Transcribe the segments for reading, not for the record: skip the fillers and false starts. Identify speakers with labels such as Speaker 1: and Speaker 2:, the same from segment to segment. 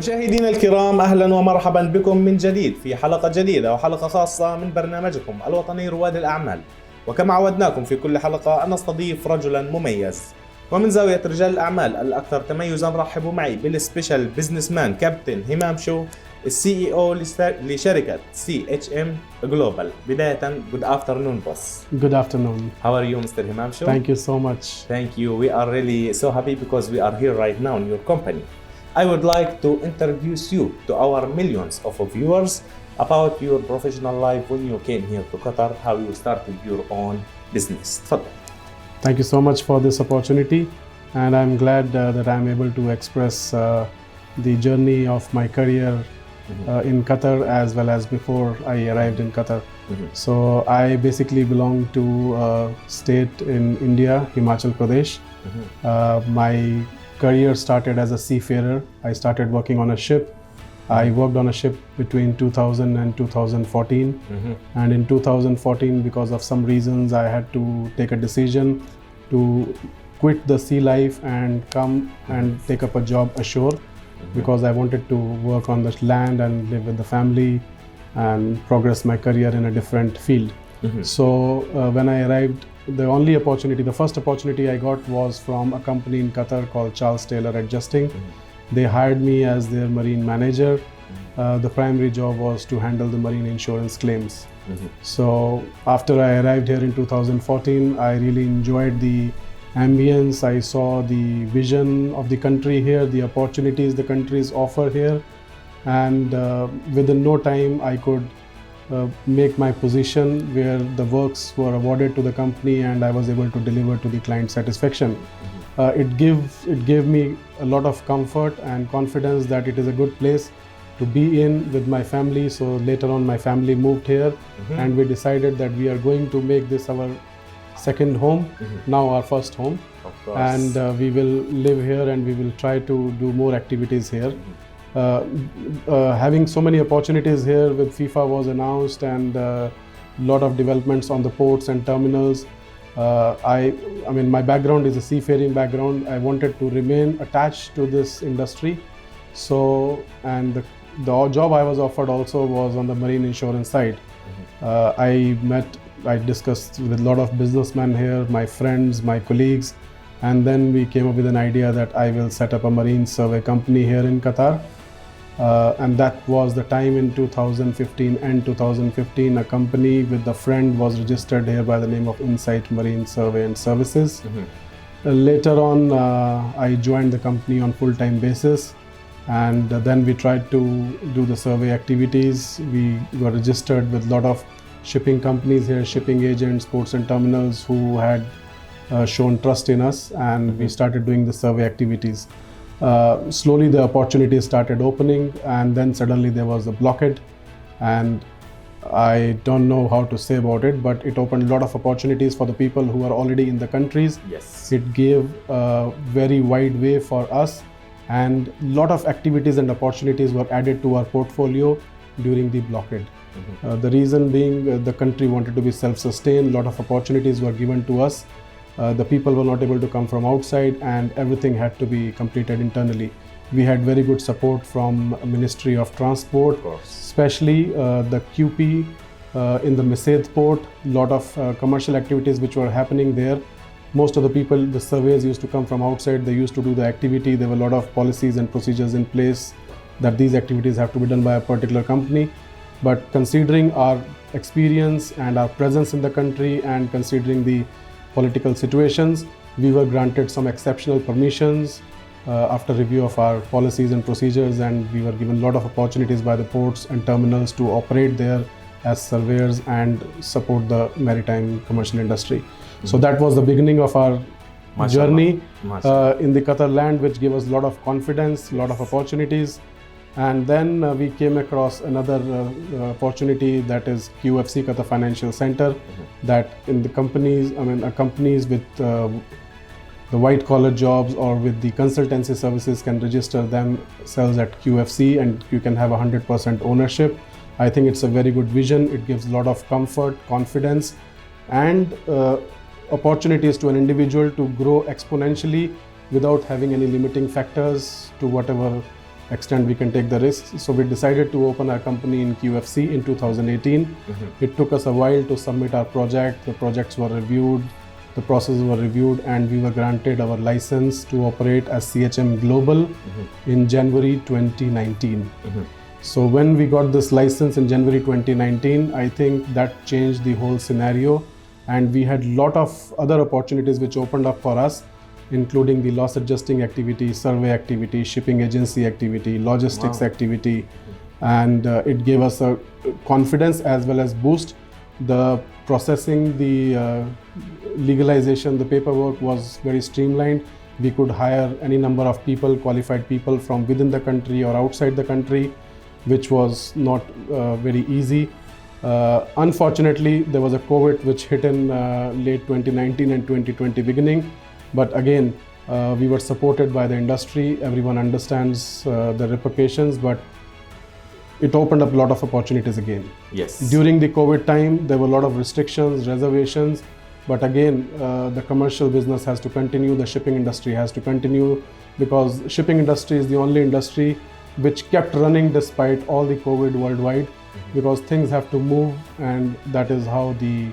Speaker 1: مشاهدينا الكرام، أهلا ومرحبا بكم من جديد في حلقة جديدة وحلقة خاصة من برنامجكم الوطني رواد الأعمال. وكما عودناكم في كل حلقة نستضيف رجلا مميز، ومن زاوية رجال الأعمال الأكثر تميزا رحبوا معي بالسبيشال بزنس مان كابتن هيمانشو، السي او لشركة CHM Global. بداية good afternoon boss.
Speaker 2: Good afternoon.
Speaker 1: How are you Mr. Himanshu?
Speaker 2: Thank you so much.
Speaker 1: Thank you. We are really so happy because we are here right now in your company. I would like to introduce you to our millions of viewers about your professional life when you came here to Qatar, how you started your own business. تفضل.
Speaker 2: Thank you so much for this opportunity, and I'm glad that I'm able to express the journey of my career in Qatar as well as before I arrived in Qatar. So I basically belong to a state in India, Himachal Pradesh. My career started as a seafarer. I started working on a ship. I worked on a ship between 2000 and 2014. And in 2014, because of some reasons, I had to take a decision to quit the sea life and come and take up a job ashore, because I wanted to work on the land and live with the family and progress my career in a different field. So when I arrived, the first opportunity I got was from a company in Qatar called Charles Taylor Adjusting. They hired me as their marine manager. The primary job was to handle the marine insurance claims. So after I arrived here in 2014, I really enjoyed the ambience. I saw the vision of the country here, the opportunities the countries offer here, and within no time I could make my position where the works were awarded to the company and I was able to deliver to the client satisfaction. It gave me a lot of comfort and confidence that it is a good place to be in with my family. So later on my family moved here and we decided that we are going to make this our second home, now our first home.
Speaker 1: Of course.
Speaker 2: And we will live here and we will try to do more activities here. Having so many opportunities here with FIFA was announced and a lot of developments on the ports and terminals. I mean, my background is a seafaring background. I wanted to remain attached to this industry. So, and the job I was offered also was on the marine insurance side. I discussed with a lot of businessmen here, my friends, my colleagues, and then we came up with an idea that I will set up a marine survey company here in Qatar. And that was the time in 2015. And 2015, a company with a friend was registered here by the name of Insight Marine Survey and Services. Later on, I joined the company on full-time basis, and then we tried to do the survey activities. We were registered with a lot of shipping companies here, shipping agents, ports and terminals who had shown trust in us, and we started doing the survey activities. Slowly the opportunities started opening, and then suddenly there was a blockade, and I don't know how to say about it, but it opened a lot of opportunities for the people who are already in the countries.
Speaker 1: Yes.
Speaker 2: It gave a very wide way for us, and a lot of activities and opportunities were added to our portfolio during the blockade. The reason being the country wanted to be self-sustained. A lot of opportunities were given to us. The people were not able to come from outside, and everything had to be completed internally. We had very good support from Ministry of Transport, especially the QP in the Mesaid port. A lot of commercial activities which were happening there. Most of the people, the surveys used to come from outside. They used to do the activity. There were a lot of policies and procedures in place that these activities have to be done by a particular company. But considering our experience and our presence in the country, and considering the political situations, we were granted some exceptional permissions after review of our policies and procedures, and we were given a lot of opportunities by the ports and terminals to operate there as surveyors and support the maritime commercial industry. So that was the beginning of our journey in the Qatar land, which gave us a lot of confidence, a lot of opportunities. And then we came across another opportunity, that is QFC, Qatar Financial Center, that in the companies, companies with the white collar jobs or with the consultancy services can register themselves at QFC, and you can have 100% ownership. I think it's a very good vision. It gives a lot of comfort, confidence, and opportunities to an individual to grow exponentially without having any limiting factors to whatever extent we can take the risks. So we decided to open our company in QFC in 2018. It took us a while to submit our project. The projects were reviewed, the processes were reviewed, and we were granted our license to operate as CHM Global in January 2019. So when we got this license in January 2019, I think that changed the whole scenario, and we had a lot of other opportunities which opened up for us, including the loss adjusting activity, survey activity, shipping agency activity, logistics activity, and it gave us a confidence as well as boost. The processing, the legalization, the paperwork was very streamlined. We could hire any number of people, qualified people from within the country or outside the country, which was not very easy. Unfortunately, there was a COVID which hit in late 2019 and 2020 beginning. But again, we were supported by the industry. Everyone understands the repercussions, but it opened up a lot of opportunities again.
Speaker 1: Yes.
Speaker 2: During the COVID time, there were a lot of restrictions, reservations, but again, the commercial business has to continue, the shipping industry has to continue, because shipping industry is the only industry which kept running despite all the COVID worldwide, because things have to move, and that is how the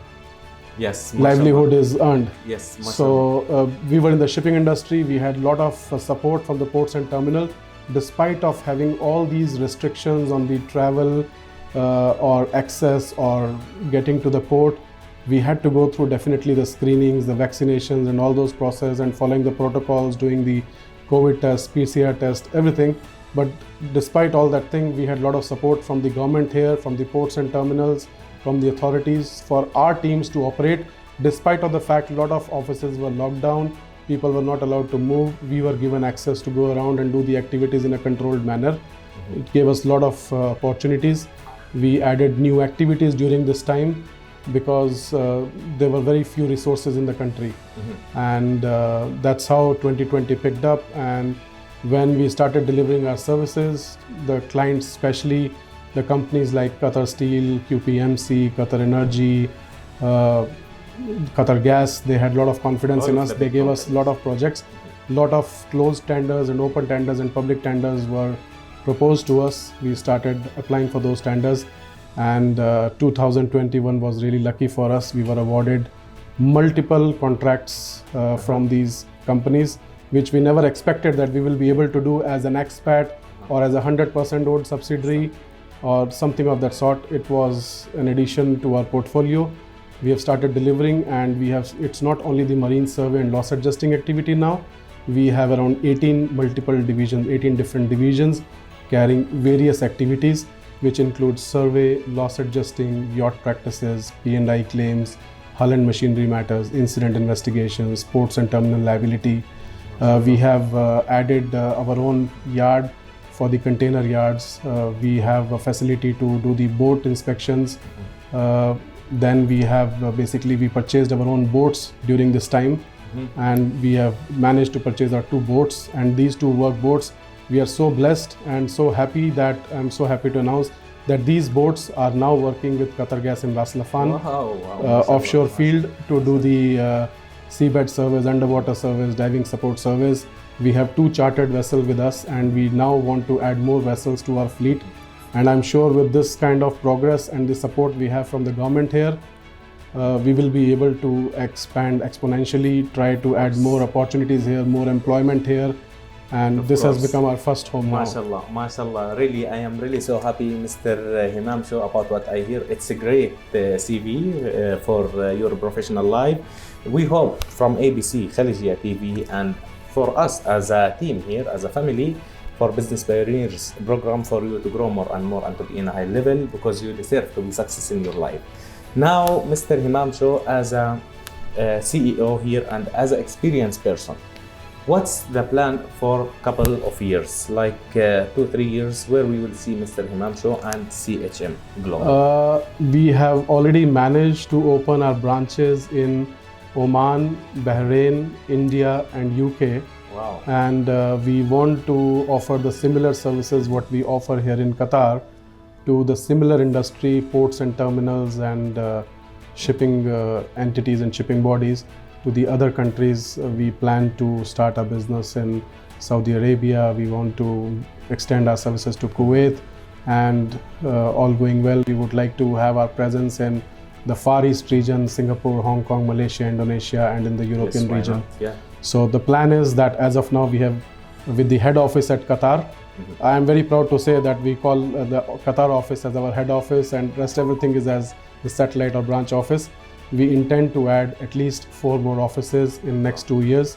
Speaker 2: livelihood is earned.
Speaker 1: Yes.
Speaker 2: So we were in the shipping industry. We had a lot of support from the ports and terminal, despite of having all these restrictions on the travel or access or getting to the port. We had to go through definitely the screenings, the vaccinations, and all those processes, and following the protocols, doing the COVID test, PCR test, everything. But despite all that thing, we had a lot of support from the government here, from the ports and terminals, from the authorities for our teams to operate. Despite of the fact a lot of offices were locked down, people were not allowed to move, we were given access to go around and do the activities in a controlled manner. It gave us a lot of opportunities. We added new activities during this time because there were very few resources in the country. And that's how 2020 picked up. And when we started delivering our services, the clients, especially the companies like Qatar Steel, QPMC, Qatar Energy, Qatar Gas, they had a lot of confidence in us. They gave us a lot of projects. A lot of closed tenders and open tenders and public tenders were proposed to us. We started applying for those tenders, and 2021 was really lucky for us. We were awarded multiple contracts from these companies, which we never expected that we will be able to do as an expat or as a 100% owned subsidiary or something of that sort. It was an addition to our portfolio. We have started delivering, and it's not only the marine survey and loss adjusting activity now. We have around 18 multiple divisions, 18 different divisions carrying various activities, which include survey, loss adjusting, yacht practices, P&I claims, hull and machinery matters, incident investigations, ports and terminal liability. We have added our own yard for the container yards. We have a facility to do the boat inspections. Then we have we purchased our own boats during this time, and we have managed to purchase our 2 boats, and these 2 work boats. We are so blessed and so happy that I'm so happy to announce that these boats are now working with Qatar Gas in Ras Laffan offshore field to do the seabed service, underwater service, diving support service. We have 2 chartered vessels with us, and we now want to add more vessels to our fleet. And I'm sure with this kind of progress and the support we have from the government here, we will be able to expand exponentially, try to add more opportunities here, more employment here. And this has become our first home now.
Speaker 1: MashaAllah, MashaAllah. Really, I am really so happy, Mr. Himanshu, about what I hear. It's a great CV for your professional life. We hope from ABC, Khalijia TV, and for us as a team here, as a family, for Business Pioneers program, for you to grow more and more and to be in a high level, because you deserve to be success in your life. Now, Mr. Himanshu, as a CEO here and as an experienced person, what's the plan for a couple of years, like 2-3 years, where we will see Mr. Himanshu and CHM Global?
Speaker 2: We have already managed to open our branches in Oman, Bahrain, India, and UK.
Speaker 1: Wow.
Speaker 2: And we want to offer the similar services what we offer here in Qatar to the similar industry, ports and terminals, and shipping entities and shipping bodies to the other countries. We plan to start a business in Saudi Arabia. We want to extend our services to Kuwait, and all going well, we would like to have our presence in the Far East region, Singapore, Hong Kong, Malaysia, Indonesia, and in the European region.
Speaker 1: Not? Yeah.
Speaker 2: So the plan is that as of now, we have with the head office at Qatar. I am very proud to say that we call the Qatar office as our head office, and rest everything is as the satellite or branch office. We intend to add at least 4 more offices in next 2 years,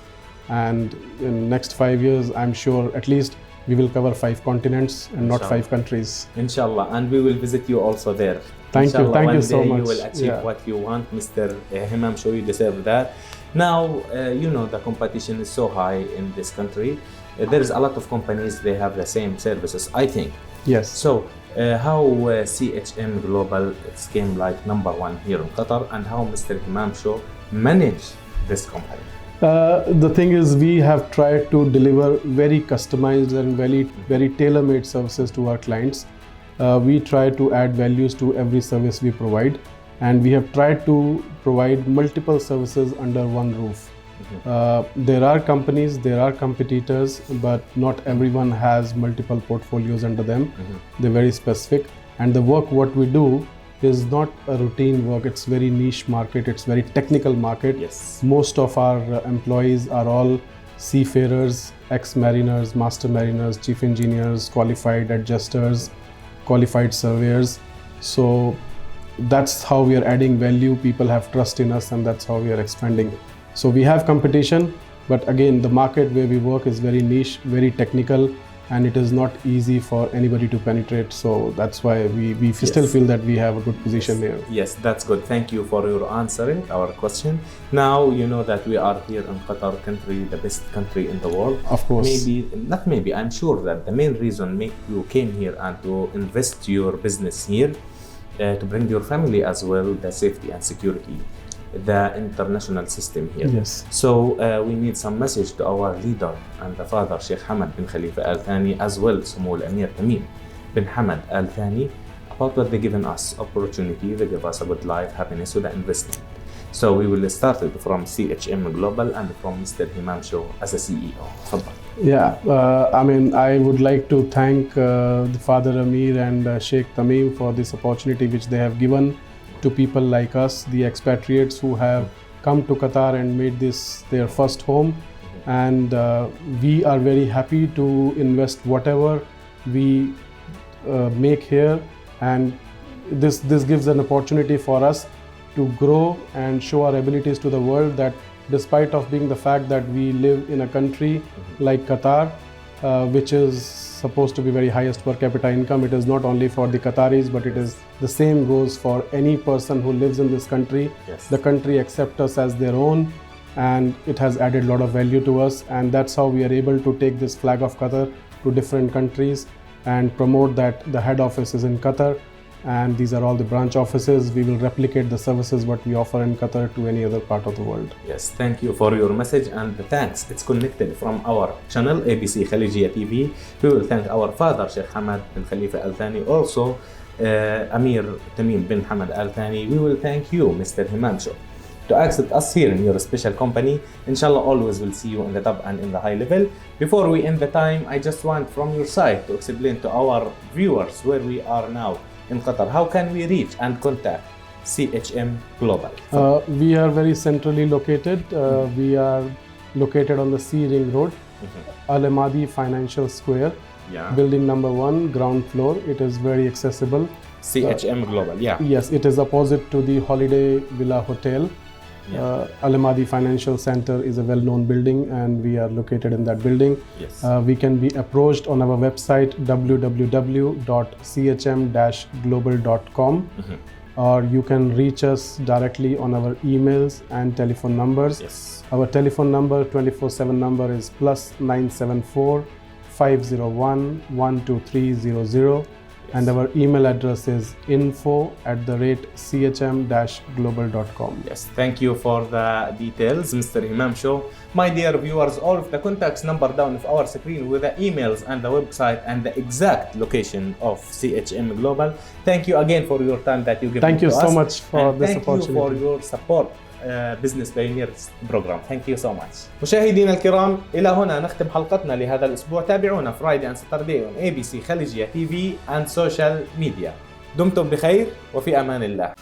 Speaker 2: and in next 5 years, I'm sure at least we will cover 5 continents and not 5 countries.
Speaker 1: Inshallah, and we will visit you also there.
Speaker 2: Thank you so much.
Speaker 1: You will achieve what you want, Mr. Himanshu. You deserve that. Now, you know the competition is so high in this country. There is a lot of companies, they have the same services, I think.
Speaker 2: Yes.
Speaker 1: So, how CHM Global came like #1 here in Qatar, and how Mr. Himanshu managed this company?
Speaker 2: The thing is, we have tried to deliver very customized and very tailor-made services to our clients. We try to add values to every service we provide, and we have tried to provide multiple services under one roof. There are companies, there are competitors, but not everyone has multiple portfolios under them. They're very specific, and the work what we do is not a routine work. It's very niche market, it's very technical market.
Speaker 1: Yes.
Speaker 2: Most of our employees are all seafarers, ex-mariners, master mariners, chief engineers, qualified adjusters, qualified surveyors. So that's how we are adding value. People have trust in us, and that's how we are expanding. So we have competition, but again, the market where we work is very niche, very technical, and it is not easy for anybody to penetrate. So that's why we still feel that we have a good position here.
Speaker 1: Yes, that's good. Thank you for your answering our question. Now you know that we are here in Qatar country, the best country in the world.
Speaker 2: Of course.
Speaker 1: I'm sure that the main reason you came here and to invest your business here, to bring your family as well, the safety and security, the international system here.
Speaker 2: Yes.
Speaker 1: So we need some message to our leader and the father, Sheikh Hamad bin Khalifa Al Thani, as well Samoul Amir Tamim bin Hamad Al Thani, about what they given us opportunity. They give us a good life, happiness with the investment. So we will start it from CHM Global and from Mr. Himanshu as a CEO.
Speaker 2: Yeah, I would like to thank the Father Amir and Sheikh Tamim for this opportunity which they have given to people like us, the expatriates who have come to Qatar and made this their first home. And we are very happy to invest whatever we make here, and this gives an opportunity for us to grow and show our abilities to the world, that despite of being the fact that we live in a country like Qatar, which is supposed to be very highest per capita income, it is not only for the Qataris, but it is the same goes for any person who lives in this country.
Speaker 1: Yes.
Speaker 2: The country accepts us as their own, and it has added a lot of value to us, and that's how we are able to take this flag of Qatar to different countries and promote that the head office is in Qatar, and these are all the branch offices. We will replicate the services what we offer in Qatar to any other part of the world.
Speaker 1: Yes, thank you for your message and the thanks. It's connected from our channel ABC Khalijiya TV. We will thank our father Sheikh Hamad bin Khalifa Al Thani, also Amir Tamim bin Hamad Al Thani. We will thank you, Mr. Himanshu, to accept us here in your special company. Inshallah, always will see you in the top and in the high level. Before we end the time, I just want from your side to explain to our viewers where we are now in Qatar. How can we reach and contact CHM Global?
Speaker 2: We are very centrally located. We are located on the Sea Ring Road, Al Amadi Financial Square, building number 1, ground floor. It is very accessible.
Speaker 1: CHM Global, yeah.
Speaker 2: Yes, it is opposite to the Holiday Villa Hotel. Al Amadi Financial Center is a well-known building, and we are located in that building.
Speaker 1: Yes.
Speaker 2: We can be approached on our website www.chm-global.com, or you can reach us directly on our emails and telephone numbers.
Speaker 1: Yes.
Speaker 2: Our telephone number, 24/7 number, is +974 501 12300. And our email address is info@chm-global.com.
Speaker 1: Yes, thank you for the details, Mr. Himanshu. My dear viewers, all of the contacts number down of our screen with the emails and the website and the exact location of CHM Global. Thank you again for your time that you give
Speaker 2: Thank you
Speaker 1: to
Speaker 2: so
Speaker 1: us.
Speaker 2: much for this opportunity.
Speaker 1: Thank you for your support Business Pioneers Program. Thank you so much. مشاهدينا الكرام، إلى هنا نختم حلقتنا لهذا الأسبوع. تابعونا Friday and Saturday on ABC خليجية TV and social media. دمتم بخير وفي أمان الله.